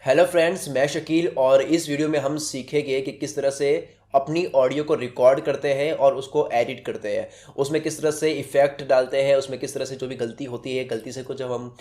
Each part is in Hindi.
हेलो फ्रेंड्स, मैं शकील और इस वीडियो में हम सीखेंगे कि किस तरह से अपनी ऑडियो को रिकॉर्ड करते हैं और उसको एडिट करते हैं। उसमें किस तरह से इफ़ेक्ट डालते हैं, उसमें किस तरह से जो भी गलती होती है, गलती से को जब हम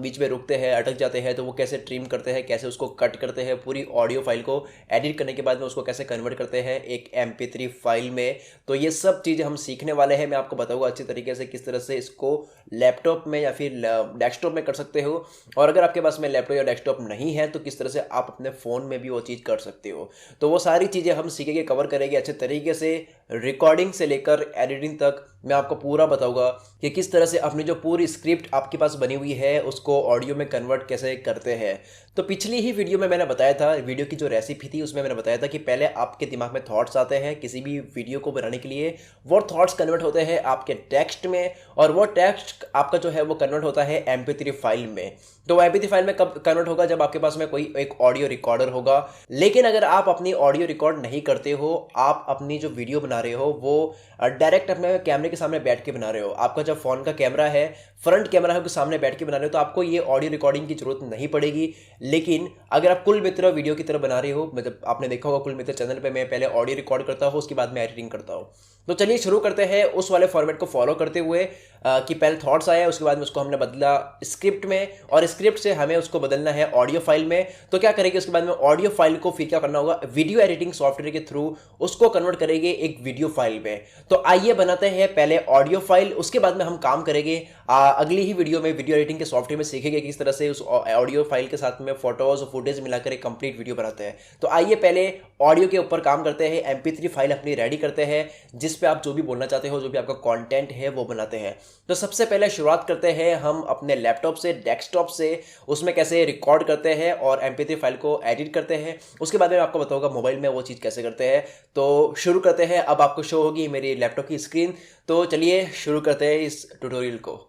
बीच में रुकते हैं, अटक जाते हैं, तो वो कैसे ट्रिम करते हैं, कैसे उसको कट करते हैं, पूरी ऑडियो फाइल को एडिट करने के बाद में उसको कैसे कन्वर्ट करते हैं एक MP3 फाइल में। तो ये सब चीज़ें हम सीखने वाले हैं। मैं आपको बताऊँगा अच्छी तरीके से किस तरह से इसको लैपटॉप में या फिर डेस्कटॉप में कर सकते हो, और अगर आपके पास में लैपटॉप या डेस्कटॉप नहीं है तो किस तरह से आप अपने फ़ोन में भी वो चीज़ कर सकते हो। तो वो सारी चीज़ें हम सीखेंगे, कवर करेंगे अच्छे तरीके से। रिकॉर्डिंग से लेकर एडिटिंग तक मैं आपको पूरा बताऊंगा कि किस तरह से अपनी जो पूरी स्क्रिप्ट आपके पास बनी हुई है उसको ऑडियो में कन्वर्ट कैसे करते हैं। तो पिछली ही वीडियो में मैंने बताया था, वीडियो की जो रेसिपी थी उसमें मैंने बताया था कि पहले आपके दिमाग में थॉट्स आते हैं किसी भी वीडियो को बनाने के लिए, वो थॉट्स कन्वर्ट होते हैं आपके टेक्स्ट में, और वो टेक्स्ट आपका जो है वो कन्वर्ट होता है MP3 फाइल में। तो वो MP3 फाइल में कब कन्वर्ट होगा? जब आपके पास में कोई एक ऑडियो रिकॉर्डर होगा। लेकिन अगर आप अपनी ऑडियो रिकॉर्ड नहीं करते हो, आप अपनी जो वीडियो बना रहे हो वो डायरेक्ट अपने कैमरे के सामने बैठ के बना रहे हो, आपका जब फोन का कैमरा है, फ्रंट कैमरा है, उसके सामने बैठ के बना रहे हो, तो आपको ये ऑडियो रिकॉर्डिंग की जरूरत नहीं पड़ेगी। लेकिन अगर आप कुल मित्र वीडियो की तरह बना रहे हो, मतलब आपने देखा होगा कुल मित्र चैनल पे मैं पहले ऑडियो रिकॉर्ड करता हूँ, उसके बाद में एडिटिंग करता हूँ। तो चलिए शुरू करते हैं उस वाले फॉर्मेट को फॉलो करते हुए कि पहले थॉट्स आया, उसके बाद में उसको हमने बदला स्क्रिप्ट में, और स्क्रिप्ट से हमें उसको बदलना है ऑडियो फाइल में। तो क्या करेंगे उसके बाद में ऑडियो फाइल को फिर क्या करना होगा, वीडियो एडिटिंग सॉफ्टवेयर के थ्रू उसको कन्वर्ट करेंगे एक वीडियो फाइल में। तो आइए बनाते हैं पहले ऑडियो फाइल, उसके बाद में हम काम करेंगे अगली ही वीडियो में वीडियो एडिटिंग के सॉफ्टवेयर में सीखेंगे किस तरह से उस ऑडियो फाइल के साथ में फोटोज और फुटेज मिलाकर एक कंप्लीट वीडियो बनाते हैं। तो आइए पहले ऑडियो के ऊपर काम करते हैं, MP3 फाइल अपनी रेडी करते हैं जिस पे आप जो भी बोलना चाहते हो, जो भी आपका कंटेंट है वो बनाते हैं। तो सबसे पहले शुरुआत करते हैं हम अपने लैपटॉप से, डेस्कटॉप से, उसमें कैसे रिकॉर्ड करते हैं और MP3 फाइल को एडिट करते हैं। उसके बाद में आपको बताऊंगा मोबाइल में वो चीज़ कैसे करते हैं। तो शुरू करते हैं। अब आपको शो होगी मेरी लैपटॉप की स्क्रीन। तो चलिए शुरू करते हैं इस ट्यूटोरियल को।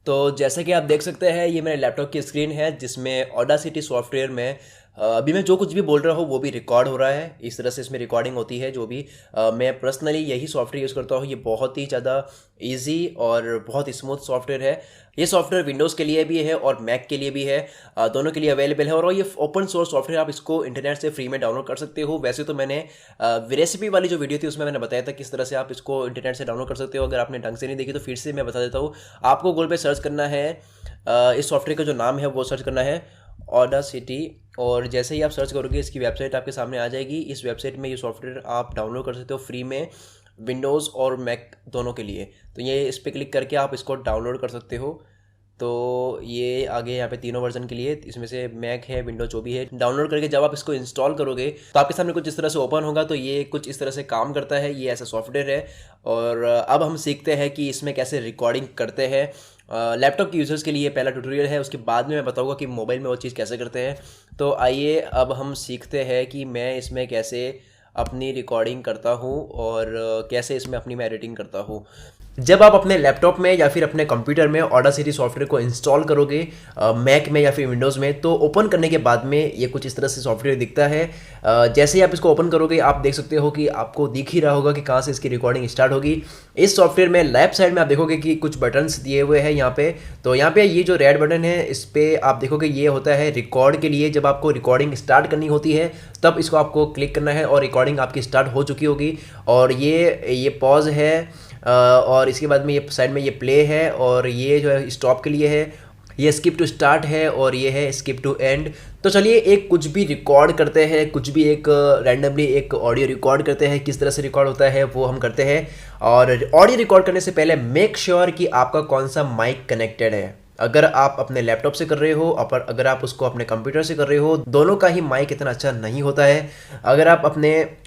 तो जैसे कि आप देख सकते हैं, ये मेरे लैपटॉप की स्क्रीन है जिसमें ऑडासिटी सॉफ्टवेयर में अभी मैं जो कुछ भी बोल रहा हूँ वो भी रिकॉर्ड हो रहा है। इस तरह से इसमें रिकॉर्डिंग होती है। जो भी मैं पर्सनली यही सॉफ्टवेयर यूज़ करता हूँ। ये बहुत ही ज़्यादा इजी और बहुत स्मूथ सॉफ्टवेयर है। ये सॉफ्टवेयर विंडोज़ के लिए भी है और मैक के लिए भी है, दोनों के लिए अवेलेबल है। और ये ओपन सोर्स सॉफ्टवेयर, आप इसको इंटरनेट से फ्री में डाउनलोड कर सकते हो। वैसे तो मैंने रेसिपी वाली जो वीडियो थी उसमें मैंने बताया था किस तरह से आप इसको इंटरनेट से डाउनलोड कर सकते हो। अगर आपने ढंग से नहीं देखी तो फिर से मैं बता देता हूँ। आपको गूगल पे सर्च करना है, इस सॉफ्टवेयर का जो नाम है वो सर्च करना है ऑडासिटी, और जैसे ही आप सर्च करोगे इसकी वेबसाइट आपके सामने आ जाएगी। इस वेबसाइट में ये सॉफ्टवेयर आप डाउनलोड कर सकते हो फ्री में, विंडोज़ और मैक दोनों के लिए। तो ये इस पर क्लिक करके आप इसको डाउनलोड कर सकते हो। तो ये आगे यहाँ पे तीनों वर्जन के लिए, इसमें से मैक है, विंडो जो भी है। डाउनलोड करके जब आप इसको इंस्टॉल करोगे तो आपके सामने कुछ इस तरह से ओपन होगा। तो ये कुछ इस तरह से काम करता है, ये ऐसा सॉफ्टवेयर है। और अब हम सीखते हैं कि इसमें कैसे रिकॉर्डिंग करते हैं। लैपटॉप के यूज़र्स के लिए पहला ट्यूटोरियल है, उसके बाद में मैं बताऊंगा कि मोबाइल में वो चीज़ कैसे करते हैं। तो आइए अब हम सीखते हैं कि मैं इसमें कैसे अपनी रिकॉर्डिंग करता हूँ और कैसे इसमें अपनी मैं एडिटिंग करता हूँ। जब आप अपने लैपटॉप में या फिर अपने कंप्यूटर में ऑडासिटी सॉफ्टवेयर को इंस्टॉल करोगे, मैक में या फिर विंडोज़ में, तो ओपन करने के बाद में ये कुछ इस तरह से सॉफ्टवेयर दिखता है। जैसे ही आप इसको ओपन करोगे आप देख सकते हो कि आपको दिख ही रहा होगा कि कहाँ से इसकी रिकॉर्डिंग स्टार्ट होगी। इस सॉफ्टवेयर में लेफ्ट साइड में आप देखोगे कि कुछ बटन्स दिए हुए हैं यहाँ पे। तो यहाँ पे ये जो रेड बटन है इस पर आप देखोगे ये होता है रिकॉर्ड के लिए। जब आपको रिकॉर्डिंग स्टार्ट करनी होती है तब इसको आपको क्लिक करना है और रिकॉर्डिंग आपकी स्टार्ट हो चुकी होगी। और ये पॉज है, और इसके बाद में ये साइड में ये प्ले है, और ये जो है स्टॉप के लिए है, ये स्किप टू स्टार्ट है, और ये है स्किप टू एंड। तो चलिए एक कुछ भी रिकॉर्ड करते हैं, कुछ भी एक रैंडमली एक ऑडियो रिकॉर्ड करते हैं। किस तरह से रिकॉर्ड होता है वो हम करते हैं। और ऑडियो रिकॉर्ड करने से पहले मेक श्योर कि आपका कौन सा माइक कनेक्टेड है। अगर आप अपने लैपटॉप से कर रहे हो, अगर आप उसको अपने कंप्यूटर से कर रहे हो, दोनों का ही माइक इतना अच्छा नहीं होता है। अगर आप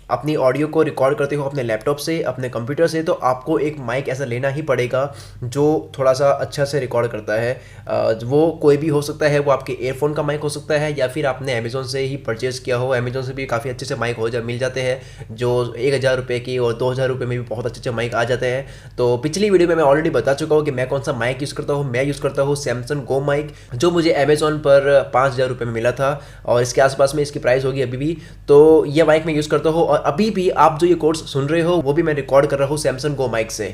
अपनी ऑडियो को रिकॉर्ड करते हो अपने लैपटॉप से, अपने कंप्यूटर से, तो आपको एक माइक ऐसा लेना ही पड़ेगा जो थोड़ा सा अच्छा से रिकॉर्ड करता है। वो कोई भी हो सकता है, वो आपके एयरफोन का माइक हो सकता है, या फिर आपने अमेज़ोन से ही परचेज़ किया हो। अमेज़ोन से भी काफ़ी अच्छे से माइक मिल जाते हैं जो 1000 रुपये की और 2000 रुपये में भी बहुत अच्छे माइक आ जाते हैं। तो पिछली वीडियो में मैं ऑलरेडी बता चुका हूँ कि मैं कौन सा माइक यूज़ करता हूँ। मैं यूज़ करता हूँ सैमसंग गो माइक, जो मुझे अमेज़ोन पर 5000 रुपये में मिला था, और इसके आसपास में इसकी प्राइस होगी अभी भी। तो ये माइक मैं यूज़ करता हूँ, और अभी भी आप जो ये कोर्स सुन रहे हो वो भी मैं रिकॉर्ड कर रहा हूँ सैमसंग गो माइक से।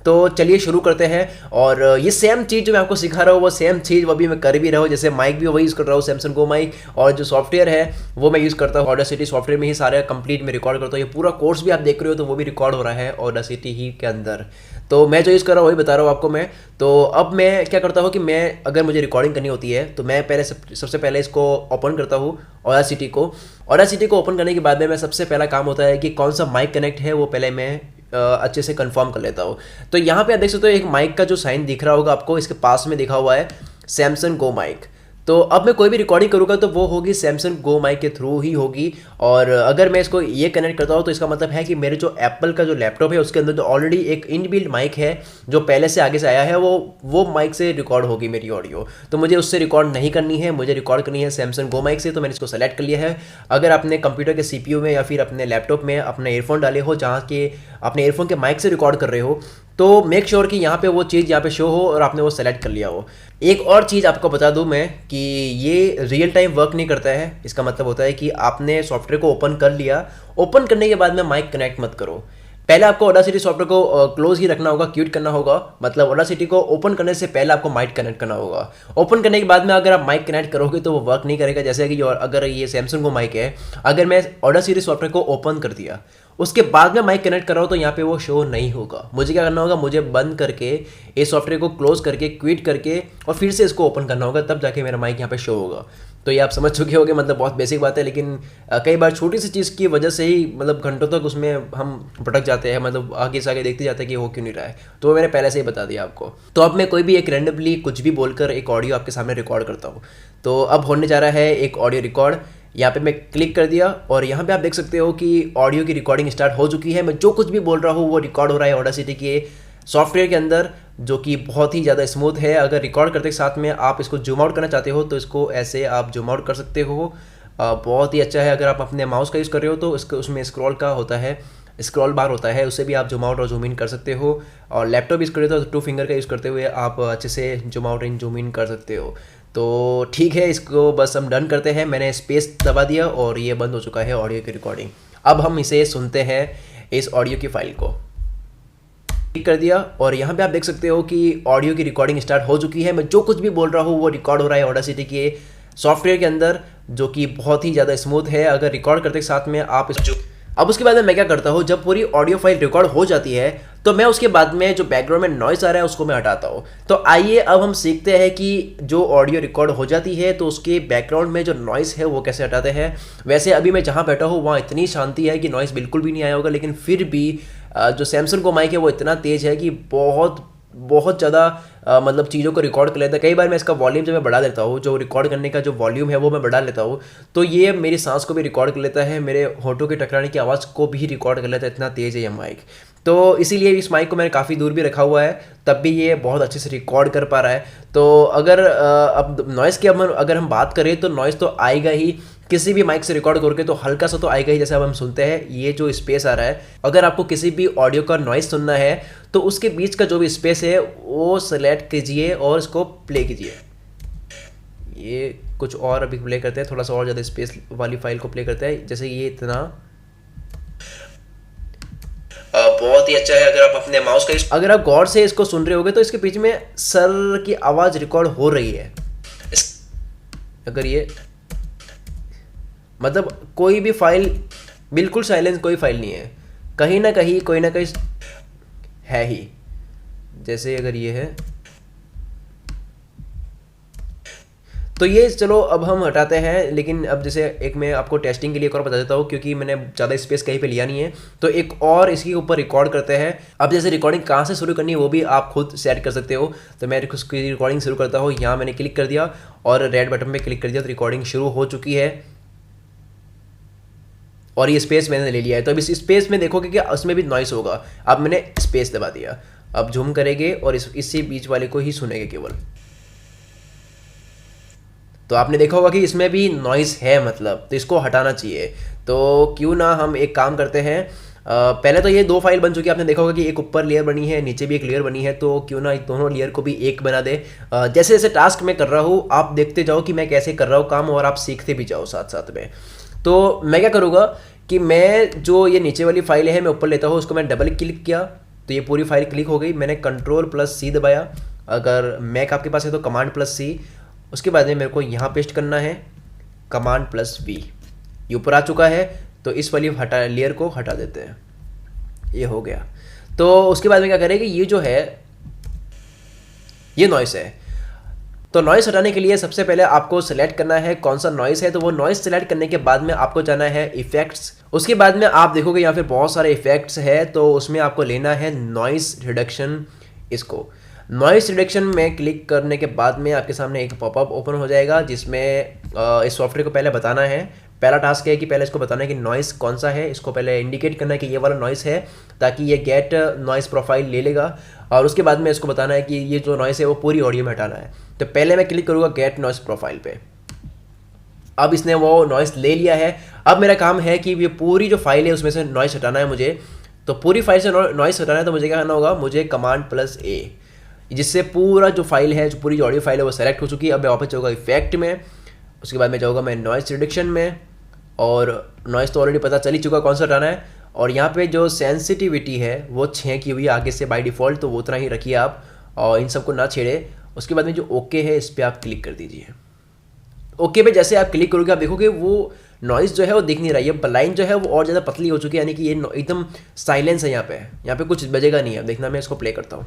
तो चलिए शुरू करते हैं। और ये सेम चीज़ जो मैं आपको सिखा रहा हूँ वो सेम चीज़ वो भी मैं कर भी रहा हूँ। जैसे माइक भी वही यूज़ कर रहा हूँ, सैमसंग गो माइक, और जो सॉफ्टवेयर है वो मैं यूज़ करता हूँ ऑडासिटी सॉफ्टवेयर में ही सारे कंप्लीट में रिकॉर्ड करता हूँ। ये पूरा कोर्स भी आप देख रहे हो तो वो भी रिकॉर्ड हो रहा है ऑडासिटी ही के अंदर। तो मैं जो यूज़ कर रहा हूँ वही बता रहा हूँ आपको मैं। तो अब मैं क्या करता हूँ कि मैं अगर मुझे रिकॉर्डिंग करनी होती है तो मैं पहले सबसे पहले इसको ओपन करता हूँ ऑडासिटी को। ऑडासिटी को ओपन करने के बाद में मैं सबसे पहला काम होता है कि कौन सा माइक कनेक्ट है वो पहले मैं अच्छे से कंफर्म कर लेता हूँ। तो यहाँ पे आप देख सकते हो एक माइक का जो साइन दिख रहा होगा आपको, इसके पास में दिखा हुआ है सैमसंग गो माइक। तो अब मैं कोई भी रिकॉर्डिंग करूँगा तो वो होगी सैमसंग गो माइक के थ्रू ही होगी। और अगर मैं इसको ये कनेक्ट करता हूँ तो इसका मतलब है कि मेरे जो एप्पल का जो लैपटॉप है उसके अंदर जो ऑलरेडी एक इनबिल्ट माइक है जो पहले से आगे से आया है वो माइक से रिकॉर्ड होगी मेरी ऑडियो। तो मुझे उससे रिकॉर्ड नहीं करनी है, मुझे रिकॉर्ड करनी है सैमसंग गो माइक से। तो मैंने इसको सेलेक्ट कर लिया है। अगर आपने कंप्यूटर के CPU में या फिर अपने लैपटॉप में अपने ईयरफोन डाले हो जहाँ के अपने ईयरफोन के माइक से रिकॉर्ड कर रहे हो तो मेक श्योर कि यहाँ पे वो चीज़ यहाँ पे शो हो और आपने वो सेलेक्ट कर लिया हो। एक और चीज़ आपको बता दूँ मैं कि ये रियल टाइम वर्क नहीं करता है। इसका मतलब होता है कि आपने सॉफ्टवेयर को ओपन कर लिया, ओपन करने के बाद में माइक कनेक्ट मत करो। पहले आपको ऑडासिटी सॉफ्टवेयर को क्लोज ही रखना होगा, क्विट करना होगा। मतलब ऑडासिटी को ओपन करने से पहले आपको माइक कनेक्ट करना होगा। ओपन करने के बाद में अगर आप माइक कनेक्ट करोगे तो वो वर्क नहीं करेगा। जैसे कि अगर ये सैमसंग को माइक है, अगर मैं ऑडासिटी सॉफ्टवेयर को ओपन कर दिया उसके बाद में माइक कनेक्ट कर रहा हूँ तो यहाँ पे वो शो नहीं होगा। मुझे क्या करना होगा, मुझे बंद करके इस सॉफ्टवेयर को क्लोज करके क्विट करके और फिर से इसको ओपन करना होगा, तब जाके मेरा माइक यहाँ पे शो होगा। तो ये आप समझ चुके होंगे, मतलब बहुत बेसिक बात है। लेकिन कई बार छोटी सी चीज़ की वजह से ही मतलब घंटों तक उसमें हम भटक जाते हैं, मतलब आगे से आगे देखते जाते हैं कि हो क्यों नहीं रहा है। तो मैंने पहले से ही बता दिया आपको। तो अब मैं कोई भी एक रैंडमली कुछ भी बोलकर एक ऑडियो आपके सामने रिकॉर्ड करता हूँ। तो अब होने जा रहा है एक ऑडियो रिकॉर्ड। यहाँ पे मैं क्लिक कर दिया और यहाँ पे आप देख सकते हो कि ऑडियो की रिकॉर्डिंग स्टार्ट हो चुकी है। मैं जो कुछ भी बोल रहा हूँ वो रिकॉर्ड हो रहा है ऑडासिटी के सॉफ्टवेयर के अंदर, जो कि बहुत ही ज़्यादा स्मूथ है। अगर रिकॉर्ड करते के साथ में आप इसको जूम आउट करना चाहते हो तो इसको ऐसे आप जूम आउट कर सकते हो। बहुत ही अच्छा है। अगर आप अपने माउस का यूज़ कर रहे हो तो उसमें स्क्रॉल का होता है, स्क्रॉल बार होता है, उससे भी आप जूम आउट और जूम इन कर सकते हो। और लैपटॉप यूज़ कर रहे हो तो 2 फिंगर का यूज़ करते हुए आप अच्छे से zoom out in zoom in कर सकते हो। तो ठीक है, इसको बस हम डन करते हैं। मैंने स्पेस दबा दिया और ये बंद हो चुका है ऑडियो की रिकॉर्डिंग। अब हम इसे सुनते हैं इस ऑडियो की फाइल को। क्लिक कर दिया और यहाँ पे आप देख सकते हो कि ऑडियो की रिकॉर्डिंग स्टार्ट हो चुकी है। मैं जो कुछ भी बोल रहा हूँ वो रिकॉर्ड हो रहा है ऑडासिटी के सॉफ्टवेयर के अंदर, जो कि बहुत ही ज़्यादा स्मूथ है। अगर रिकॉर्ड करते के साथ में आप अब उसके बाद में मैं क्या करता हूँ, जब पूरी ऑडियो फाइल रिकॉर्ड हो जाती है तो मैं उसके बाद में जो बैकग्राउंड में नॉइस आ रहा है उसको मैं हटाता हूँ। तो आइए अब हम सीखते हैं कि जो ऑडियो रिकॉर्ड हो जाती है तो उसके बैकग्राउंड में जो नॉइस है वो कैसे हटाते हैं। वैसे अभी मैं जहाँ बैठा हूँ वहाँ इतनी शांति है कि नॉइस बिल्कुल भी नहीं आया होगा, लेकिन फिर भी जो सैमसंग को माइक है वो इतना तेज़ है कि बहुत ज़्यादा मतलब चीज़ों को रिकॉर्ड कर लेता है। कई बार मैं इसका वॉल्यूम जो मैं बढ़ा देता हूँ, जो रिकॉर्ड करने का जो वॉल्यूम है वो मैं बढ़ा लेता हूँ, तो ये मेरी सांस को भी रिकॉर्ड कर लेता है, मेरे होठों के टकराने की आवाज़ को भी रिकॉर्ड कर लेता है। इतना तेज़ है ये माइक। तो इसीलिए इस माइक को मैंने काफ़ी दूर भी रखा हुआ है, तब भी ये बहुत अच्छे से रिकॉर्ड कर पा रहा है। तो अगर अब नॉइज़ की अगर हम बात करें तो नॉइज़ तो आएगा ही, किसी भी माइक से रिकॉर्ड करके तो हल्का सा तो आएगा ही। जैसे अब हम सुनते हैं ये जो स्पेस आ रहा है, अगर आपको किसी भी ऑडियो का नॉइज़ सुनना है तो उसके बीच का जो भी स्पेस है वो सेलेक्ट कीजिए और इसको प्ले कीजिए। ये कुछ और अभी प्ले करते हैं, थोड़ा सा और ज़्यादा स्पेस वाली फाइल को प्ले करते हैं। जैसे ये इतना बहुत ही अच्छा है। अगर आप अपने माउस का अगर आप गौर से इसको सुन रहे होगे तो इसके बीच में सर की आवाज़ रिकॉर्ड हो रही है। अगर ये मतलब कोई भी फाइल बिल्कुल साइलेंस, कोई फाइल नहीं है, कहीं ना कहीं कोई ना कहीं है ही। जैसे अगर ये है तो ये चलो अब हम हटाते हैं। लेकिन अब जैसे एक मैं आपको टेस्टिंग के लिए एक और बता देता हूँ, क्योंकि मैंने ज़्यादा स्पेस कहीं पे लिया नहीं है, तो एक और इसके ऊपर रिकॉर्ड करते हैं। अब जैसे रिकॉर्डिंग कहाँ से शुरू करनी है वो भी आप खुद सेट कर सकते हो। तो मैं उसकी रिकॉर्डिंग शुरू करता हूँ। यहाँ मैंने क्लिक कर दिया और रेड बटन पर क्लिक कर दिया तो रिकॉर्डिंग शुरू हो चुकी है और ये स्पेस मैंने ले लिया है। तो अब इस स्पेस में देखोगे कि उसमें भी नॉइस होगा। अब मैंने स्पेस दबा दिया, अब झूम करेंगे और इसी बीच वाले को ही सुनेंगे केवल। तो आपने देखा होगा कि इसमें भी नॉइस है, मतलब तो इसको हटाना चाहिए। तो क्यों ना हम एक काम करते हैं, पहले तो ये 2 फाइल बन चुकी है। आपने देखा होगा कि एक ऊपर लेयर बनी है, नीचे भी एक लेयर बनी है, तो क्यों ना दोनों लेयर को भी एक बना दे। जैसे जैसे टास्क मैं कर रहा हूँ आप देखते जाओ कि मैं कैसे कर रहा हूँ काम, और आप सीखते भी जाओ साथ साथ में। तो मैं क्या करूँगा कि मैं जो ये नीचे वाली फाइल है मैं ऊपर लेता हूँ, उसको मैं डबल क्लिक किया तो ये पूरी फाइल क्लिक हो गई। मैंने Ctrl+C दबाया, अगर मैक आपके पास है तो Command+C। उसके बाद में मेरे को यहाँ पेस्ट करना है Command+V। ये ऊपर आ चुका है, तो इस वाली लेयर को हटा देते हैं। ये हो गया। तो उसके बाद में क्या करें कि ये जो है ये नॉइस है। तो नॉइस हटाने के लिए सबसे पहले आपको सेलेक्ट करना है कौन सा नॉइस है। तो वो नॉइस सेलेक्ट करने के बाद में आपको जाना है इफेक्ट्स। उसके बाद में आप देखोगे यहाँ पे बहुत सारे इफेक्ट्स है, तो उसमें आपको लेना है नॉइस रिडक्शन। इसको नॉइस रिडक्शन में क्लिक करने के बाद में आपके सामने एक पॉपअप ओपन हो जाएगा, जिसमें इस सॉफ्टवेयर को पहले बताना है। पहला टास्क है कि पहले इसको बताना है कि नॉइस कौन सा है। इसको पहले इंडिकेट करना है कि ये वाला नॉइस है, ताकि ये गेट नॉइस प्रोफाइल ले लेगा। और उसके बाद में इसको बताना है कि ये जो नॉइस है वो पूरी ऑडियो में हटाना है। तो पहले मैं क्लिक करूँगा गेट नॉइस प्रोफाइल पे। अब इसने वो नॉइस ले लिया है। अब मेरा काम है कि ये पूरी जो फाइल है उसमें से नॉइस हटाना है मुझे। तो पूरी फाइल से नॉइस हटाना है, तो मुझे क्या करना होगा, मुझे Command+A, जिससे पूरा जो फाइल है, जो पूरी जो ऑडियो फाइल है वो सेलेक्ट हो चुकी है। अब मैं वापस जाऊँगा इफेक्ट में। उसके बाद मैं जाऊँगा मैं नॉइस रिडक्शन में, और नॉइस तो ऑलरेडी पता चल ही चुका कौन सा हटाना है। और यहाँ पे जो सेंसिटिविटी है वो 6 की हुई है आगे से बाय डिफ़ॉल्ट, तो वो उतना ही रखिए आप, और इन सबको ना छेड़े। उसके बाद में जो ओके है इस पर आप क्लिक कर दीजिए। ओके पे जैसे आप क्लिक करोगे आप देखोगे वो नॉइस जो है वो दिख नहीं रहा है। लाइन जो है वो और ज़्यादा पतली हो चुकी है, यानी कि ये एकदम साइलेंस है। यहाँ पे कुछ बजेगा नहीं है। अब देखना, मैं इसको प्ले करता हूँ।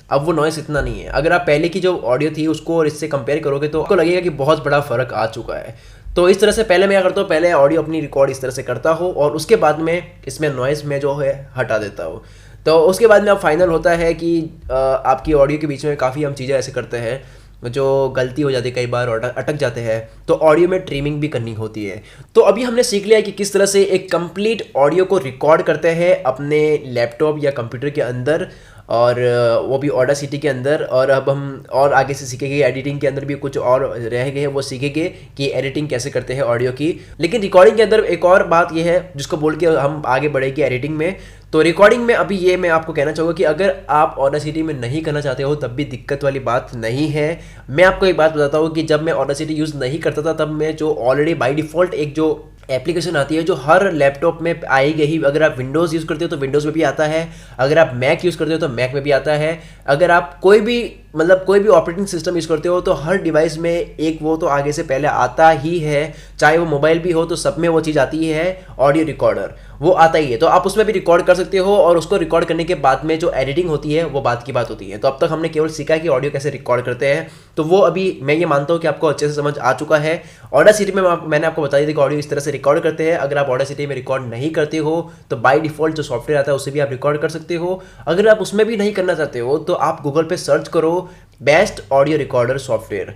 अब वो नॉइस इतना नहीं है। अगर आप पहले की जो ऑडियो थी उसको और इससे कंपेयर करोगे तो आपको लगेगा कि बहुत बड़ा फ़र्क आ चुका है। तो इस तरह से पहले मैं क्या करता हूँ, पहले ऑडियो अपनी रिकॉर्ड इस तरह से करता हूँ, और उसके बाद में इसमें नॉइस में जो है हटा देता हूँ। तो उसके बाद में अब फाइनल होता है कि आपकी ऑडियो के बीच में काफ़ी हम चीज़ें ऐसे करते हैं जो गलती हो जाती है, कई बार अटक जाते हैं, तो ऑडियो में ट्रिमिंग भी करनी होती है। तो अभी हमने सीख लिया है कि किस तरह से एक कंप्लीट ऑडियो को रिकॉर्ड करते हैं अपने लैपटॉप या कंप्यूटर के अंदर, और वो भी ऑडासिटी के अंदर। और अब हम और आगे से सीखेंगे, एडिटिंग के अंदर भी कुछ और रह गए हैं वो सीखेंगे कि एडिटिंग कैसे करते हैं ऑडियो की। लेकिन रिकॉर्डिंग के अंदर एक और बात ये है जिसको बोल के हम आगे बढ़ेंगे एडिटिंग में। तो रिकॉर्डिंग में अभी ये मैं आपको कहना चाहूँगा कि अगर आप ऑडासिटी में नहीं करना चाहते हो तब भी दिक्कत वाली बात नहीं है। मैं आपको एक बात बताता हूँ कि जब मैं ऑडासिटी यूज़ नहीं करता था, तब मैं जो ऑलरेडी बाय डिफ़ॉल्ट एक जो एप्लीकेशन आती है जो हर लैपटॉप में आएगी ही। अगर आप विंडोज़ यूज़ करते हो तो विंडोज़ में भी आता है, अगर आप मैक यूज़ करते हो तो मैक में भी आता है, अगर आप कोई भी ऑपरेटिंग सिस्टम यूज़ करते हो तो हर डिवाइस में एक वो तो आगे से पहले आता ही है। चाहे वो मोबाइल भी हो तो सब में वो चीज़ आती है, ऑडियो रिकॉर्डर वो आता ही है। तो आप उसमें भी रिकॉर्ड कर सकते हो, और उसको रिकॉर्ड करने के बाद में जो एडिटिंग होती है वो बात की बात होती है। तो अब तक हमने केवल सीखा है कि ऑडियो कैसे रिकॉर्ड करते हैं, तो वो अभी मैं ये मानता हूँ कि आपको अच्छे से समझ आ चुका है। ऑडासिटी में मैंने आपको बता दिया कि ऑडियो इस तरह से रिकॉर्ड करते हैं। अगर आप ऑडासिटी में रिकॉर्ड नहीं करते हो तो बाय डिफ़ॉल्ट जो सॉफ्टवेयर आता है उससे भी आप रिकॉर्ड कर सकते हो। अगर आप उसमें भी नहीं करना चाहते हो तो आप गूगल पे सर्च करो best audio recorder software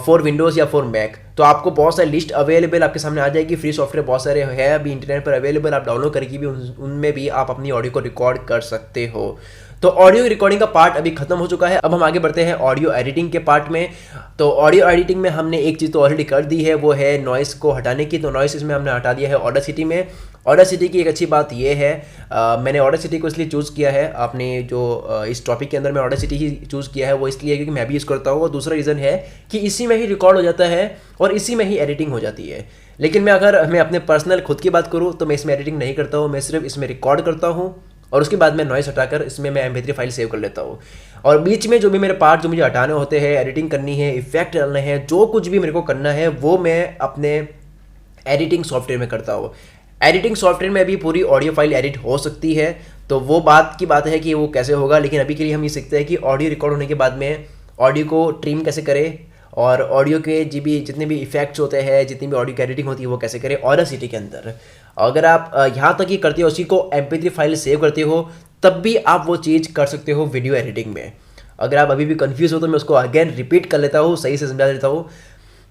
for Windows या फॉर मैक, तो आपको बहुत सारी लिस्ट अवेलेबल आपके सामने आ जाएगी। फ्री सॉफ्टवेयर बहुत सारे हैं अभी इंटरनेट पर अवेलेबल, आप डाउनलोड करके भी उनमें भी आप अपनी ऑडियो को रिकॉर्ड कर सकते हो। तो ऑडियो रिकॉर्डिंग का पार्ट अभी खत्म हो चुका है। अब हम आगे बढ़ते हैं ऑडियो एडिटिंग के पार्ट में। तो ऑडियो एडिटिंग में हमने एक चीज़ तो ऑलरेडी कर दी है, वो है नॉइस को हटाने की। तो नॉइस इसमें हमने हटा दिया है ऑडासिटी में। ऑडासिटी की एक अच्छी बात ये है, मैंने ऑडासिटी को इसलिए चूज़ किया है, आपने जो इस टॉपिक के अंदर मैं ऑडासिटी ही चूज़ किया है वो इसलिए क्योंकि मैं भी यूज़ करता हूँ, और दूसरा रीज़न है कि इसी में ही रिकॉर्ड हो जाता है और इसी में ही एडिटिंग हो जाती है। लेकिन अगर मैं अपने पर्सनल खुद की बात करूँ तो मैं इसमें एडिटिंग नहीं करता हूँ, मैं सिर्फ इसमें रिकॉर्ड करता हूँ, और उसके बाद मैं नॉइस हटाकर इसमें मैं MP3 फाइल सेव कर लेता हूँ। और बीच में जो भी मेरे पार्ट जो मुझे हटाने होते हैं, एडिटिंग करनी है, इफेक्ट डालने हैं, जो कुछ भी मेरे को करना है वो मैं अपने एडिटिंग सॉफ्टवेयर में करता हूँ। एडिटिंग सॉफ्टवेयर में अभी पूरी ऑडियो फाइल एडिट हो सकती है, तो वो बात की बात है कि वो कैसे होगा। लेकिन अभी के लिए हम ये सीखते हैं कि ऑडियो रिकॉर्ड होने के बाद में ऑडियो को ट्रिम कैसे करें, और ऑडियो के जितने भी इफेक्ट्स होते हैं, जितनी भी ऑडियो की एडिटिंग होती है वो कैसे करें ऑडासिटी के अंदर। अगर आप यहाँ तक ही करते हो, उसी को MP3 फाइल सेव करते हो, तब भी आप वो चीज़ कर सकते हो वीडियो एडिटिंग में। अगर आप अभी भी कंफ्यूज हो तो मैं उसको अगेन रिपीट कर लेता हूँ, सही से समझा देता हूँ।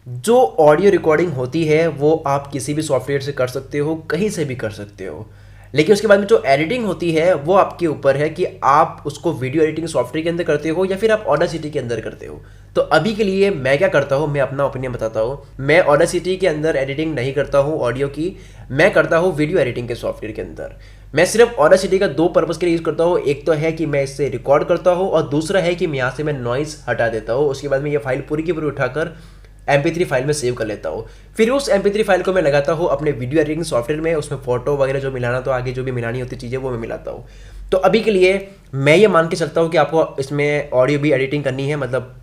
जो ऑडियो रिकॉर्डिंग होती है वो आप किसी भी सॉफ्टवेयर से कर सकते हो, कहीं से भी कर सकते हो। लेकिन उसके बाद में जो एडिटिंग होती है वो आपके ऊपर है कि आप उसको वीडियो एडिटिंग सॉफ्टवेयर के अंदर करते हो या फिर आप ऑडासिटी के अंदर करते हो। तो अभी के लिए मैं क्या करता हूँ, मैं अपना ओपिनियन बताता हूँ। मैं ऑडासिटी के अंदर एडिटिंग नहीं करता हूँ ऑडियो की, मैं करता हूँ वीडियो एडिटिंग के सॉफ्टवेयर के अंदर। मैं सिर्फ ऑडासिटी का 2 पर्पज़ के लिए यूज़ करता हूँ। एक तो है कि मैं इससे रिकॉर्ड करता हूँ, और दूसरा है कि मैं यहाँ से मैं नॉइस हटा देता हूँ। उसके बाद में ये फाइल पूरी की पूरी उठाकर MP3 फाइल में सेव कर लेता हूँ। फिर उस MP3 फाइल को मैं लगाता हूँ अपने वीडियो एडिटिंग सॉफ्टवेयर में, उसमें फोटो वगैरह जो मिलाना तो आगे जो भी मिलानी होती चीज़ें वो मैं मिलाता हूँ। तो अभी के लिए मैं ये मान के चलता हूँ कि आपको इसमें ऑडियो भी एडिटिंग करनी है, मतलब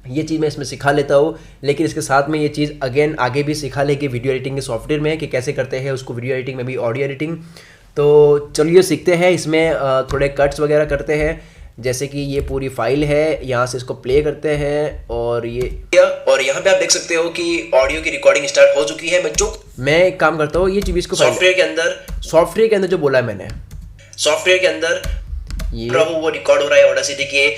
ये चीज़ मैं इसमें सिखा लेता हूँ, लेकिन इसके साथ में ये चीज़ अगेन आगे भी सिखा लेगी वीडियो एडिटिंग के सॉफ्टवेयर में कि कैसे करते हैं उसको, वीडियो एडिटिंग में भी ऑडियो एडिटिंग। तो चलिए सीखते हैं। इसमें थोड़े कट्स वगैरह करते हैं, जैसे कि ये पूरी फाइल है, यहाँ से इसको प्ले करते हैं और यहाँ पे आप देख सकते हो कि ऑडियो की रिकॉर्डिंग स्टार्ट हो चुकी है। मैं एक काम करता हूँ, ये चीज़ इसको सॉफ्टवेयर के अंदर जो बोला है मैंने, सॉफ्टवेयर के अंदर ये वो रिकॉर्ड हो रहा है ऑडासिटी के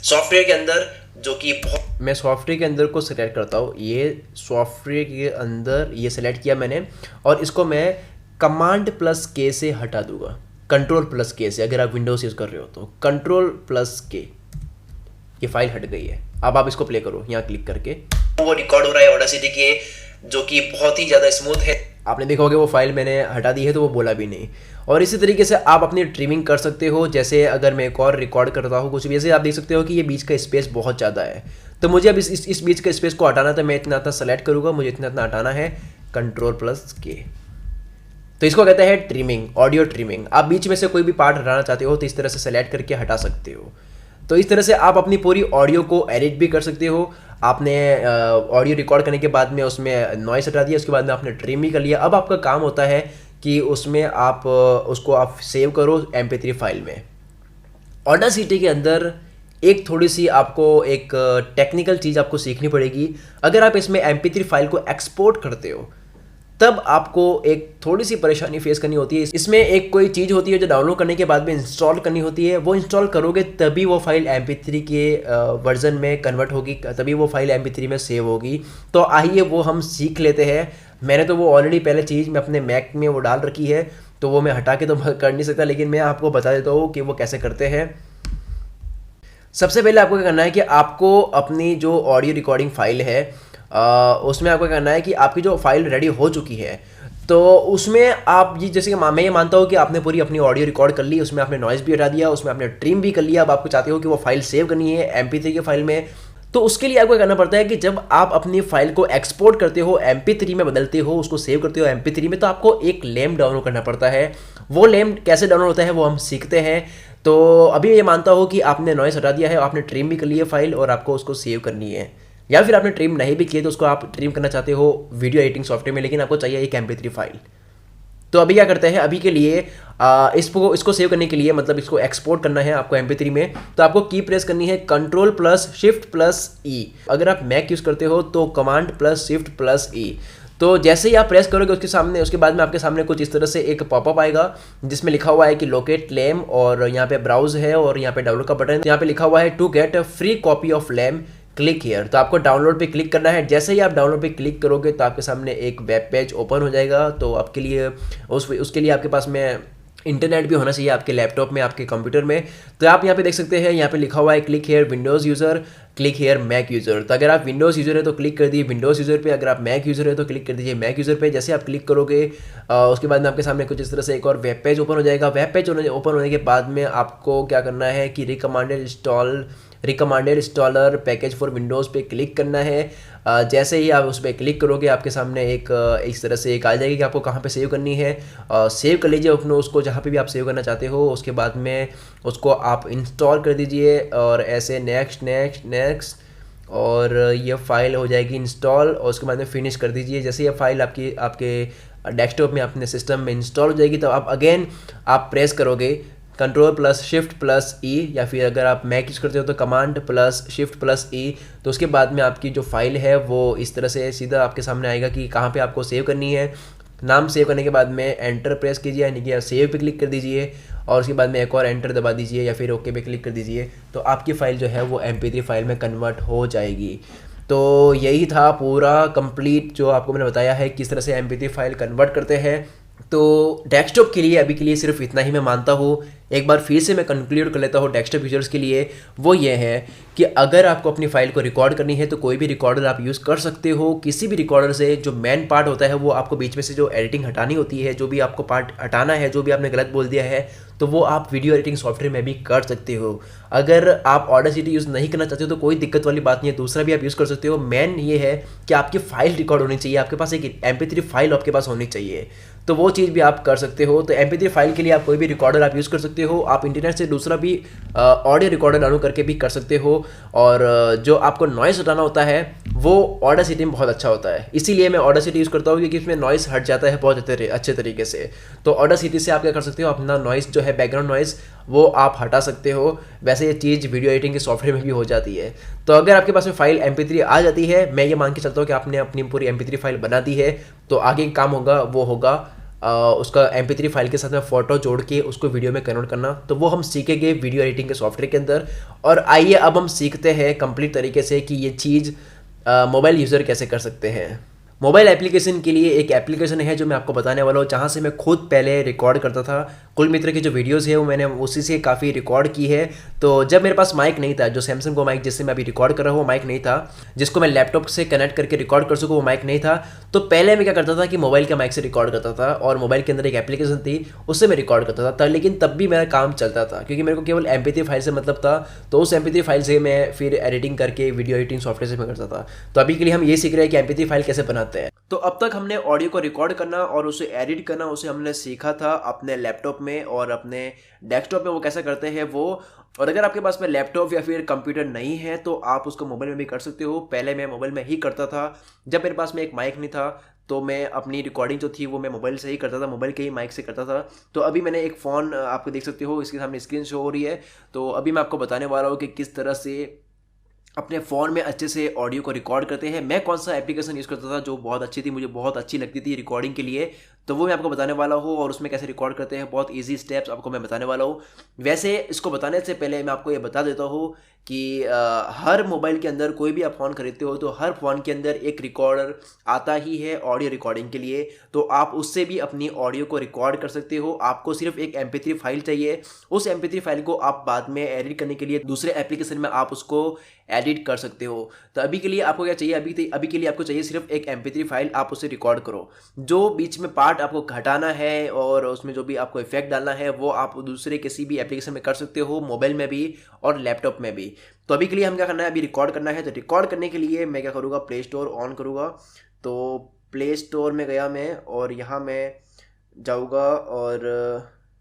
सॉफ्टवेयर के अंदर, जो कि मैं सॉफ्टवेयर के अंदर को सेलेक्ट करता हूँ। ये सॉफ्टवेयर के अंदर ये सेलेक्ट किया मैंने और इसको मैं Command+K से हटा दूंगा, Ctrl+K से। अगर आप विंडोज यूज़ कर रहे हो तो Ctrl+K, ये फाइल हट गई है। अब आप इसको प्ले करो यहाँ क्लिक करके, वो रिकॉर्ड हो रहा है ऑडासिटी के, जो कि बहुत ही ज़्यादा स्मूथ है। आपने देखा होगा वो फाइल मैंने हटा दी है तो वो बोला भी नहीं। और इसी तरीके से आप अपनी ट्रिमिंग कर सकते हो। जैसे अगर मैं एक और रिकॉर्ड करता हूँ कुछ भी, जैसे आप देख सकते हो कि ये बीच का स्पेस बहुत ज़्यादा है, तो मुझे अब इस बीच का स्पेस को हटाना, तो मैं इतना सेलेक्ट करूँगा, मुझे इतना हटाना है, Ctrl+K। तो इसको कहते हैं ट्रिमिंग, ऑडियो ट्रिमिंग। आप बीच में से कोई भी पार्ट हटाना चाहते हो तो इस तरह से सेलेक्ट करके हटा सकते हो। तो इस तरह से आप अपनी पूरी ऑडियो को एडिट भी कर सकते हो। आपने ऑडियो रिकॉर्ड करने के बाद में उसमें नॉइस हटा दिया, उसके बाद में आपने ट्रिम भी कर लिया। अब आपका काम होता है कि उसमें आप उसको आप सेव करो MP3 फाइल में। ऑडासिटी के अंदर एक थोड़ी सी आपको एक टेक्निकल चीज़ आपको सीखनी पड़ेगी। अगर आप इसमें MP3 फाइल को एक्सपोर्ट करते हो तब आपको एक थोड़ी सी परेशानी फेस करनी होती है। इसमें एक कोई चीज़ होती है जो डाउनलोड करने के बाद में इंस्टॉल करनी होती है। वो इंस्टॉल करोगे तभी वो फाइल MP3 के वर्जन में कन्वर्ट होगी, तभी वो फाइल MP3 में सेव होगी। तो आइए वो हम सीख लेते हैं। मैंने तो वो ऑलरेडी पहले चीज़ मैं अपने मैक में वो डाल रखी है, तो वो मैं हटा के तो कर नहीं सकता, लेकिन मैं आपको बता देता हूँ कि वो कैसे करते हैं। सबसे पहले आपको क्या करना है कि आपको अपनी जो ऑडियो रिकॉर्डिंग फाइल है उसमें आपको करना है कि आपकी जो फाइल रेडी हो चुकी है, तो उसमें आप ये, जैसे कि मैं ये मानता हूँ कि आपने पूरी अपनी ऑडियो रिकॉर्ड कर ली, उसमें आपने नॉइज़ भी हटा दिया, उसमें आपने ट्रिम भी कर लिया। अब आपको चाहते हो कि वो फाइल सेव करनी है MP3 के फाइल में, तो उसके लिए आपको करना पड़ता है कि जब आप अपनी फाइल को एक्सपोर्ट करते हो, MP3 में बदलते हो, उसको सेव करते हो MP3 में, तो आपको एक लैम्प डाउनलोड करना पड़ता है। वो लैम्प कैसे डाउनलोड होता है वो हम सीखते हैं। तो अभी ये मानता हूँ कि आपने नॉइज़ हटा दिया है, आपने ट्रिम भी कर ली है फाइल और आपको उसको सेव करनी है, या फिर आपने ट्रिम नहीं भी किए तो उसको आप ट्रिम करना चाहते हो वीडियो एडिटिंग सॉफ्टवेयर में, लेकिन आपको चाहिए एक MP3 फाइल। तो अभी क्या करते हैं, अभी के लिए इसको सेव करने के लिए, मतलब इसको एक्सपोर्ट करना है आपको MP3 में, तो आपको की प्रेस करनी है Ctrl+Shift+E। अगर आप मैक यूज़ करते हो तो Command+Shift+E। तो जैसे ही आप प्रेस करोगे उसके बाद में आपके सामने कुछ इस तरह से एक पॉपअप आएगा जिसमें लिखा हुआ है कि लोकेट लैम, और यहाँ पे ब्राउज है और यहाँ पे डाउनलोड का बटन है। यहाँ पे लिखा हुआ है to get a free copy of LAME click here. तो आपको डाउनलोड पे क्लिक करना है। जैसे ही आप डाउनलोड पे क्लिक करोगे तो आपके सामने एक वेब पेज ओपन हो जाएगा। तो आपके लिए उसके लिए आपके पास में इंटरनेट भी होना चाहिए, आपके लैपटॉप में, आपके कंप्यूटर में। तो आप यहाँ पे देख सकते हैं, यहाँ पे लिखा हुआ है click here Windows user, click here Mac user. तो अगर आप विंडोज़ यूज़र है तो क्लिक कर दीजिए विंडोज़ यूज़र पे, अगर आप मैक यूज़र है तो क्लिक कर दीजिए मैक यूज़र पे। जैसे आप क्लिक करोगे उसके बाद में आपके सामने कुछ इस तरह से एक और वेब पेज ओपन हो जाएगा। वेब पेज ओपन होने के बाद में आपको क्या करना है कि recommended installer package for Windows पे क्लिक करना है। जैसे ही आप उस पर क्लिक करोगे आपके सामने एक इस तरह से एक आ जाएगी कि आपको कहाँ पे सेव करनी है। सेव कर लीजिए अपने उसको जहाँ पे भी आप सेव करना चाहते हो। उसके बाद में उसको आप इंस्टॉल कर दीजिए और ऐसे नेक्स्ट और ये फाइल हो जाएगी इंस्टॉल, और उसके बाद में फिनिश कर दीजिए। जैसे ये फाइल आपके डेस्कटॉप में, अपने सिस्टम में इंस्टॉल हो जाएगी, तो आप अगेन आप प्रेस करोगे Ctrl+Shift+E, या फिर अगर आप मैक यूज़ करते हो तो Command+Shift+E। तो उसके बाद में आपकी जो फाइल है वो इस तरह से सीधा आपके सामने आएगा कि कहाँ पे आपको सेव करनी है। नाम सेव करने के बाद में एंटर प्रेस कीजिए, यानी कि सेव पे क्लिक कर दीजिए, और उसके बाद में एक और एंटर दबा दीजिए या फिर ओके पे क्लिक कर दीजिए। तो आपकी फ़ाइल जो है वो MP3 फाइल में कन्वर्ट हो जाएगी। तो यही था पूरा कंप्लीट जो आपको मैंने बताया है किस तरह से MP3 फाइल कन्वर्ट करते हैं। तो डेस्कटॉप के लिए अभी के लिए सिर्फ इतना ही मैं मानता हूँ एक बार फिर से मैं कंक्लूड कर लेता हूँ डेस्कटॉप यूजर्स के लिए, वो ये है कि अगर आपको अपनी फाइल को रिकॉर्ड करनी है तो कोई भी रिकॉर्डर आप यूज़ कर सकते हो। किसी भी रिकॉर्डर से जो मेन पार्ट होता है वो आपको बीच में से जो एडिटिंग हटानी होती है, जो भी आपको पार्ट हटाना है, जो भी आपने गलत बोल दिया है, तो वो आप वीडियो एडिटिंग सॉफ्टवेयर में भी कर सकते हो। अगर आप ऑडासिटी यूज़ नहीं करना चाहते हो तो कोई दिक्कत वाली बात नहीं है, दूसरा भी आप यूज़ कर सकते हो। मेन ये है कि आपकी फाइल रिकॉर्ड होनी चाहिए, आपके पास एक MP3 फाइल आपके पास होनी चाहिए, तो वो चीज़ भी आप कर सकते हो। तो MP3 फाइल के लिए आप कोई भी रिकॉर्डर आप यूज़ कर सकते हो। आप इंटरनेट से दूसरा भी ऑडियो रिकॉर्डर डाउनलोड करके भी कर सकते हो। और जो आपको नॉइस हटाना होता है वो ऑडासिटी में बहुत अच्छा होता है, इसीलिए मैं ऑडासिटी यूज़ करता हूँ, क्योंकि इसमें नॉइस हट जाता है बहुत अच्छे तरीके से। तो ऑडासिटी से आप क्या कर सकते हो, अपना नॉइस जो है बैकग्राउंड नॉइस वो आप हटा सकते हो। वैसे ये चीज़ वीडियो एडिटिंग के सॉफ्टवेयर में भी हो जाती है। तो अगर आपके पास में फाइल MP3 आ जाती है, मैं ये मान के चलता हूँ कि आपने अपनी पूरी MP3 फाइल बना दी है, तो आगे का काम होगा वो होगा उसका MP3 फाइल के साथ में फ़ोटो जोड़ के उसको वीडियो में कन्वर्ट करना। तो वो हम सीखेंगे वीडियो एडिटिंग के सॉफ्टवेयर के अंदर। और आइए अब हम सीखते हैं कंप्लीट तरीके से कि ये चीज़ मोबाइल यूज़र कैसे कर सकते हैं। मोबाइल एप्लीकेशन के लिए एक एप्लीकेशन है जो मैं आपको बताने वाला हूँ, जहाँ से मैं खुद पहले रिकॉर्ड करता था। कुल मित्र की जो वीडियोस है वो मैंने उसी से काफ़ी रिकॉर्ड की है। तो जब मेरे पास माइक नहीं था, जो सैमसंग को माइक जिससे मैं अभी रिकॉर्ड कर रहा हूँ वो माइक नहीं था, जिसको मैं लैपटॉप से कनेक्ट करके रिकॉर्ड कर सकूँ वो माइक नहीं था। तो पहले मैं क्या करता था कि मोबाइल के माइक से रिकॉर्ड करता था, और मोबाइल के अंदर एक एप्लीकेशन थी उससे मैं रिकॉर्ड करता था। लेकिन तब भी मेरा काम चलता था, क्योंकि मेरे को केवल MP3 फाइल से मतलब था। तो उस MP3 फाइल से मैं फिर एडिटिंग करके वीडियो एडिटिंग सॉफ्टवेयर से मैं करता था। तो अभी के लिए हम ये सीख रहे हैं कि MP3 फाइल कैसे बनाते हैं। तो अब तक हमने ऑडियो को रिकॉर्ड करना और उसे एडिट करना उसे हमने सीखा था अपने लैपटॉप में और अपने डेस्कटॉप में वो कैसे करते हैं वो। और अगर आपके पास में लैपटॉप या फिर कंप्यूटर नहीं है तो आप उसको मोबाइल में भी कर सकते हो। पहले मैं मोबाइल में ही करता था, जब मेरे पास में एक माइक नहीं था तो मैं अपनी रिकॉर्डिंग जो थी वो मैं मोबाइल से ही करता था, मोबाइल के ही माइक से करता था। तो अभी मैंने एक फ़ोन आपको देख सकते हो, इसके सामने स्क्रीन शो हो रही है। तो अभी मैं आपको बताने वाला हूँ कि किस तरह से अपने फ़ोन में अच्छे से ऑडियो को रिकॉर्ड करते हैं। मैं कौन सा एप्लीकेशन यूज़ करता था जो बहुत अच्छी थी, मुझे बहुत अच्छी लगती थी रिकॉर्डिंग के लिए, तो वो मैं आपको बताने वाला हूँ। और उसमें कैसे रिकॉर्ड करते हैं, बहुत इजी स्टेप्स आपको मैं बताने वाला हूँ। वैसे इसको बताने से पहले मैं आपको ये बता देता हूँ कि हर मोबाइल के अंदर कोई भी आप फ़ोन खरीदते हो तो हर फ़ोन के अंदर एक रिकॉर्डर आता ही है ऑडियो रिकॉर्डिंग के लिए। तो आप उससे भी अपनी ऑडियो को रिकॉर्ड कर सकते हो। आपको सिर्फ एक MP3 फाइल चाहिए। उस MP3 फाइल को आप बाद में एडिट करने के लिए दूसरे एप्लीकेशन में आप उसको एडिट कर सकते हो। तो अभी के लिए आपको क्या चाहिए, अभी के लिए आपको चाहिए सिर्फ एक MP3 फाइल, आप उसे रिकॉर्ड करो। जो बीच में पार्ट आपको घटाना है और उसमें जो भी आपको इफेक्ट डालना है वो आप दूसरे किसी भी एप्लीकेशन में कर सकते हो, मोबाइल में भी और लैपटॉप में भी। तो अभी के लिए हम क्या करना है, अभी रिकॉर्ड करना है। तो रिकॉर्ड करने के लिए मैं क्या करूँगा, प्ले स्टोर ऑन करूँगा। तो प्ले स्टोर में गया मैं और यहाँ मैं जाऊँगा और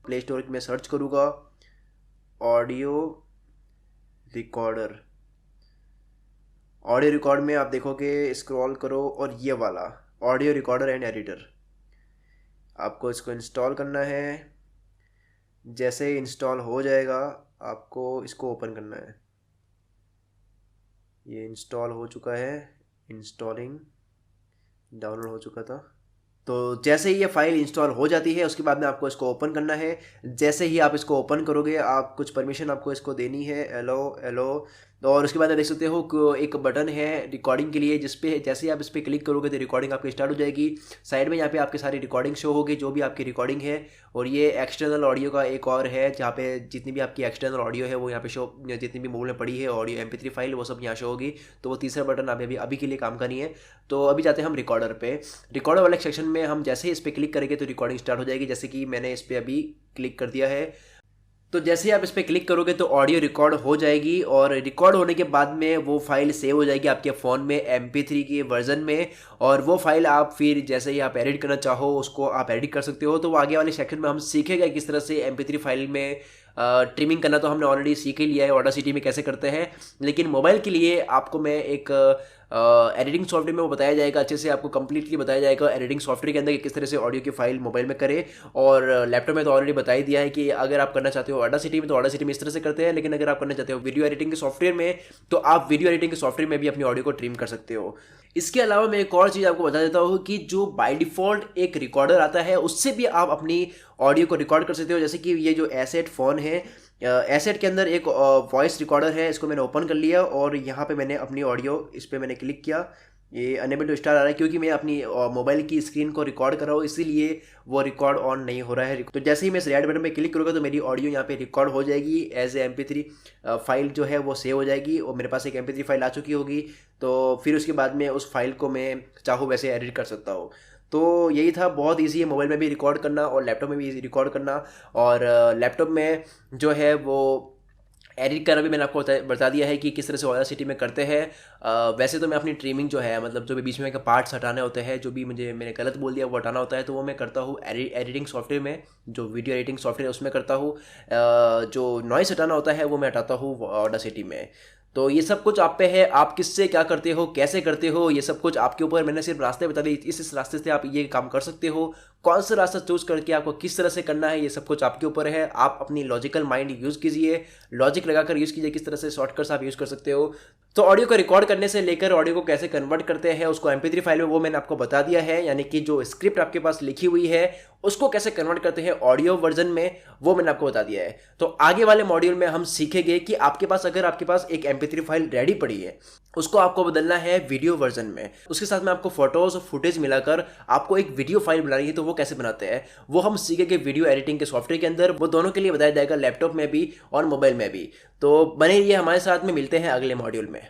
प्ले स्टोर में सर्च करूँगा ऑडियो रिकॉर्डर। ऑडियो रिकॉर्ड में आप देखोगे, स्क्रॉल करो और ये वाला ऑडियो रिकॉर्डर एंड एडिटर, आपको इसको इंस्टॉल करना है। जैसे इंस्टॉल हो जाएगा आपको इसको ओपन करना है। ये इंस्टॉल हो चुका है, इंस्टॉलिंग डाउनलोड हो चुका था। तो जैसे ही ये फाइल इंस्टॉल हो जाती है उसके बाद में आपको इसको ओपन करना है। जैसे ही आप इसको ओपन करोगे आप कुछ परमिशन आपको इसको देनी है, एलो। और उसके बाद आप देख सकते हो कि एक बटन है रिकॉर्डिंग के लिए, जिस पे जैसे ही आप इस पर क्लिक करोगे तो रिकॉर्डिंग आपकी स्टार्ट हो जाएगी। साइड में यहाँ पे आपकी सारी रिकॉर्डिंग शो होगी, जो भी आपकी रिकॉर्डिंग है। और ये एक्सटर्नल ऑडियो का एक और है, जहाँ पे जितनी भी आपकी एक्सटर्नल ऑडियो है वो यहाँ पे शो, जितनी भी मोबाइल में पड़ी है ऑडियो MP3 फाइल वो सब यहाँ शो होगी। तो वो तीसरा बटन अभी के लिए काम का नहीं है। तो अभी जाते हैं हम रिकॉर्डर पे। रिकॉर्डर वाले सेक्शन में हम जैसे ही इस पर क्लिक करेंगे तो रिकॉर्डिंग स्टार्ट हो जाएगी। जैसे कि मैंने इस पर अभी क्लिक कर दिया है। तो जैसे ही आप इस पर क्लिक करोगे तो ऑडियो रिकॉर्ड हो जाएगी और रिकॉर्ड होने के बाद में वो फाइल सेव हो जाएगी आपके फ़ोन में MP3 के वर्जन में। और वो फाइल आप फिर जैसे ही आप एडिट करना चाहो उसको आप एडिट कर सकते हो। तो वो आगे वाले सेक्शन में हम सीखेंगे किस तरह से MP3 फाइल में ट्रिमिंग करना तो हमने ऑलरेडी सीख ही लिया है, ऑडासिटी में कैसे करते हैं। लेकिन मोबाइल के लिए आपको मैं एक एडिटिंग सॉफ्टवेयर में वो बताया जाएगा, अच्छे से आपको कंप्लीटली बताया जाएगा एडिटिंग सॉफ्टवेयर के अंदर कि किस तरह से ऑडियो की फाइल मोबाइल में करे। और लैपटॉप में तो ऑलरेडी बता ही दिया है कि अगर आप करना चाहते हो ऑडासिटी में तो ऑडासिटी में इस तरह से करते हैं। लेकिन अगर आप करना चाहते हो वीडियो एडिटिंग के सॉफ्टवेयर में तो आप वीडियो एडिटिंग के सॉफ्टवेयर में भी अपनी ऑडियो को ट्रिम कर सकते हो। इसके अलावा मैं एक और चीज़ आपको बता देता हूँ कि जो बाय डिफ़ॉल्ट एक रिकॉर्डर आता है उससे भी आप अपनी ऑडियो को रिकॉर्ड कर सकते हो। जैसे कि ये जो एसेट फ़ोन है, एसेट के अंदर एक वॉइस रिकॉर्डर है, इसको मैंने ओपन कर लिया और यहाँ पे मैंने अपनी ऑडियो इस पर मैंने क्लिक किया। ये अनेबल टू स्टार्ट आ रहा है क्योंकि मैं अपनी मोबाइल की स्क्रीन को रिकॉर्ड कर रहा हूँ, इसीलिए वो रिकॉर्ड ऑन नहीं हो रहा है। तो जैसे ही मैं इस रेड बटन पे क्लिक करूँगा तो मेरी ऑडियो यहाँ पे रिकॉर्ड हो जाएगी, एज ए MP3 फाइल जो है वो सेव हो जाएगी और मेरे पास एक MP3 फाइल आ चुकी होगी। तो फिर उसके बाद में उस फाइल को मैं चाहूँ वैसे एडिट कर सकता हूँ। तो यही था, बहुत ईजी है मोबाइल में भी रिकॉर्ड करना और लैपटॉप में भी रिकॉर्ड करना। और लैपटॉप में जो है वो एडिट करना भी मैंने आपको बता दिया है कि किस तरह से ऑडासिटी में करते हैं। वैसे तो मैं अपनी ट्रिमिंग जो है, मतलब जो भी बीच में के पार्ट्स हटाने होते हैं, जो भी मैंने गलत बोल दिया वो हटाना होता है, तो वो मैं करता हूँ एडिटिंग सॉफ्टवेयर में, जो वीडियो एडिटिंग सॉफ्टवेयर है उसमें करता हूँ। जो नॉइस हटाना होता है वो मैं हटाता हूँ ऑडासिटी में। तो ये सब कुछ आप पे है, आप किससे क्या करते हो, कैसे करते हो, ये सब कुछ आपके ऊपर। मैंने सिर्फ रास्ते बता दिए, इस रास्ते से आप ये काम कर सकते हो। कौन सा रास्ता चूज करके आपको किस तरह से करना है, ये सब कुछ आपके ऊपर है। आप अपनी लॉजिकल माइंड यूज़ कीजिए, लॉजिक लगाकर यूज़ कीजिए, किस तरह से शॉर्टकट्स आप यूज़ कर सकते हो। तो ऑडियो को रिकॉर्ड करने से लेकर ऑडियो को कैसे कन्वर्ट करते हैं उसको MP3 फाइल में, वो मैंने आपको बता दिया है। यानी कि जो स्क्रिप्ट आपके पास लिखी हुई है उसको कैसे कन्वर्ट करते हैं ऑडियो वर्जन में, वो मैंने आपको बता दिया है। तो आगे वाले मॉड्यूल में हम सीखेंगे कि अगर आपके पास एक MP3 फाइल रेडी पड़ी है, उसको आपको बदलना है वीडियो वर्जन में। उसके साथ में आपको फोटोज और फुटेज मिलाकर आपको एक वीडियो फाइल बनानी है, तो वो कैसे बनाते हैं वो हम सीखेंगे वीडियो एडिटिंग के सॉफ्टवेयर के अंदर। वो दोनों के लिए बताया जाएगा, लैपटॉप में भी और मोबाइल में भी। तो बने रहिए हमारे साथ में, मिलते हैं अगले मॉड्यूल में।